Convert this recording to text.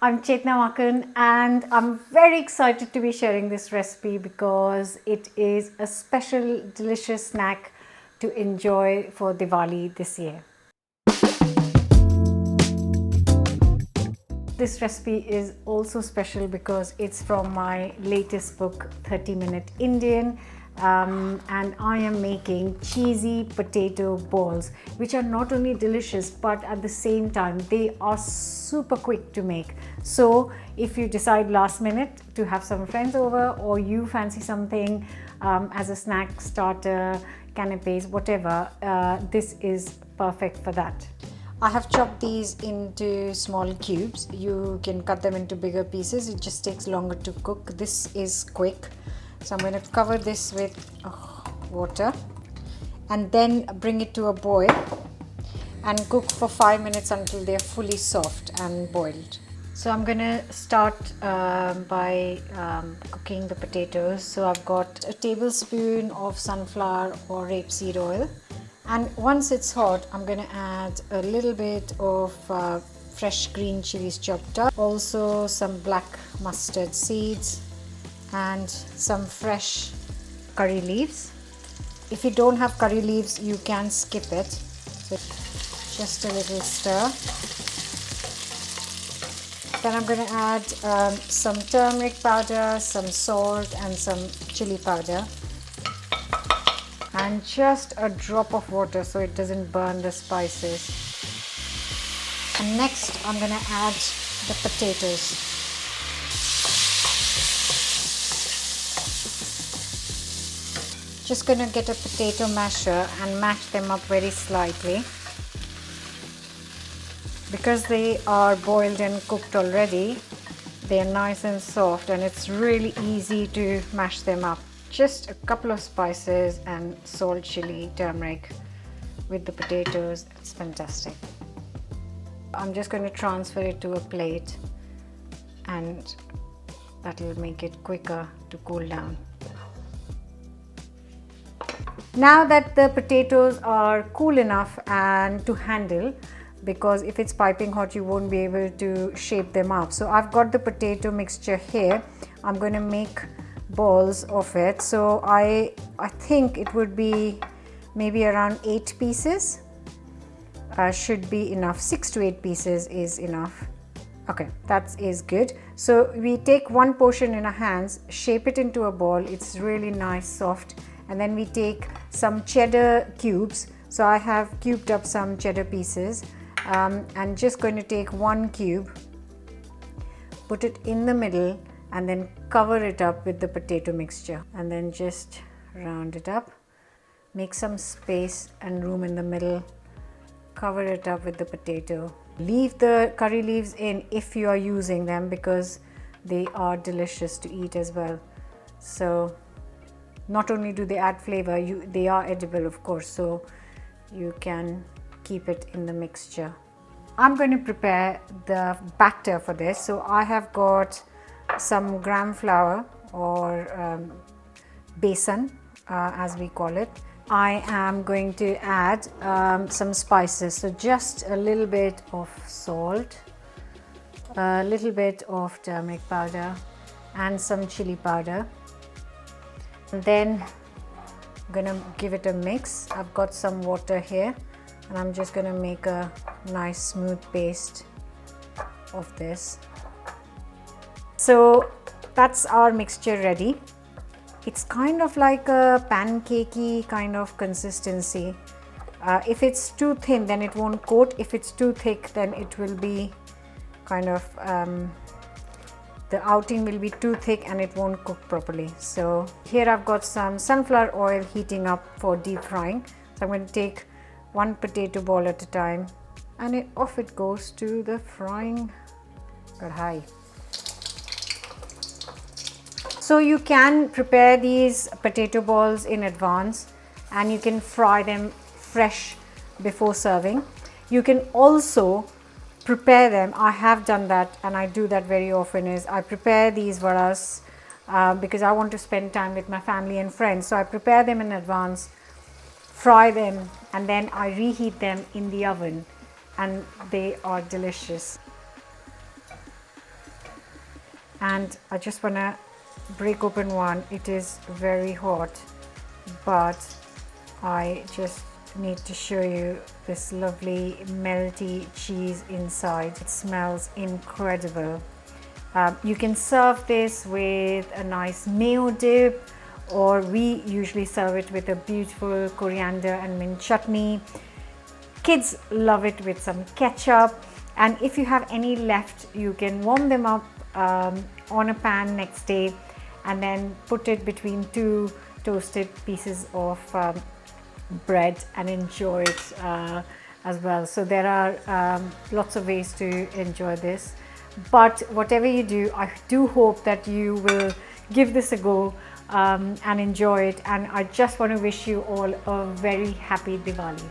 I'm Chetna Makan and I'm very excited to be sharing this recipe because it is a special delicious snack to enjoy for Diwali this year. This recipe is also special because it's from my latest book 30-Minute Indian. And I am making cheesy potato balls, which are not only delicious but at the same time they are super quick to make. So if you decide last minute to have some friends over, or you fancy something as a snack starter, canapes, whatever, this is perfect for that. I have chopped these into small cubes. You can cut them into bigger pieces. It just takes longer to cook. This is quick. So I'm going to cover this with water and then bring it to a boil and cook for 5 minutes until they're fully soft and boiled. So I'm going to start by cooking the potatoes. So I've got a tablespoon of sunflower or rapeseed oil, and once it's hot I'm going to add a little bit of fresh green chilies chopped up, also some black mustard seeds and some fresh curry leaves. If you don't have curry leaves, you can skip it. So just a little stir. Then I'm going to add some turmeric powder, some salt and some chili powder, and just a drop of water so it doesn't burn the spices. And next I'm going to add the potatoes. Just going to get a potato masher and mash them up very slightly. Because they are boiled and cooked already, they are nice and soft and it's really easy to mash them up. Just a couple of spices and salt, chili, turmeric with the potatoes. It's fantastic. I'm just going to transfer it to a plate and that will make it quicker to cool down. Now that the potatoes are cool enough and to handle, because if it's piping hot you won't be able to shape them up. So I've got the potato mixture here. I'm going to make balls of it. So I think it would be maybe around 8 pieces. Should be enough. 6 to 8 pieces is enough. Okay, that is good. So we take one portion in our hands, shape it into a ball. It's really nice, soft. And then we take some cheddar cubes. So I have cubed up some cheddar pieces. And just going to take one cube, put it in the middle and then cover it up with the potato mixture, and then just round it up, make some space and room in the middle, cover it up with the potato. Leave the curry leaves in if you are using them because they are delicious to eat as well. So not only do they add flavor, they are edible of course, so you can keep it in the mixture. I'm going to prepare the batter for this. So I have got some gram flour or besan as we call it. I am going to add some spices. So just a little bit of salt, a little bit of turmeric powder and some chili powder. And then I'm going to give it a mix. I've got some water here and I'm just going to make a nice smooth paste of this. So that's our mixture ready. It's kind of like a pancakey kind of consistency. If it's too thin then it won't coat. If it's too thick then it will be kind of the outing will be too thick and it won't cook properly. So here I've got some sunflower oil heating up for deep frying. So I'm going to take one potato ball at a time and off it goes to the frying kadhai. So you can prepare these potato balls in advance and you can fry them fresh before serving. You can also prepare them. I have done that and I do that very often. Is I prepare these varas because I want to spend time with my family and friends. So I prepare them in advance, fry them, and then I reheat them in the oven and they are delicious. and I just want to break open one. It is very hot, but I just need to show you this lovely melty cheese inside. It smells incredible. You can serve this with a nice mayo dip, or we usually serve it with a beautiful coriander and mint chutney. Kids love it with some ketchup, and if you have any left, you can warm them up on a pan next day and then put it between two toasted pieces of bread and enjoy it as well. So there are lots of ways to enjoy this, but whatever you do, I do hope that you will give this a go and enjoy it, and I just want to wish you all a very happy Diwali.